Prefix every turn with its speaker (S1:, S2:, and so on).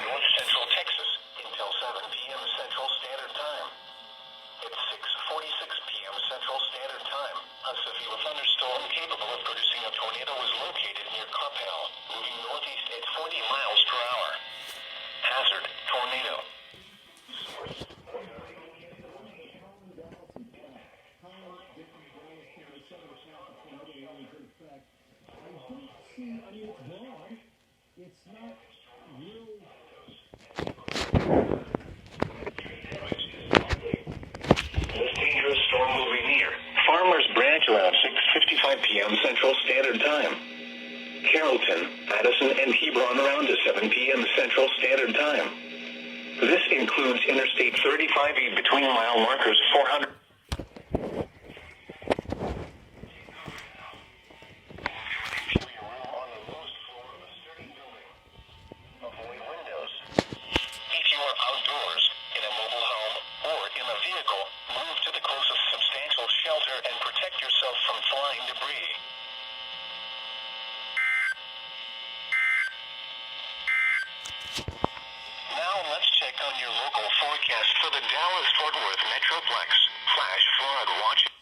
S1: North Central Texas until 7 p.m. Central Standard Time. At 6:46 p.m. Central Standard Time, a severe thunderstorm capable of producing a tornado was located near Coppell, moving northeast at 40 miles per hour. Hazard: tornado.
S2: It's not real.
S1: This dangerous storm moving near. Farmers Branch around 6:55 p.m. Central Standard Time. Carrollton, Addison, and Hebron around 7 p.m. Central Standard Time. This includes Interstate 35E between mile markers 400. Outdoors, in a mobile home, or in a vehicle, move to the closest substantial shelter and protect yourself from flying debris. Now let's check on your local forecast for the Dallas-Fort Worth Metroplex. Flash flood watch.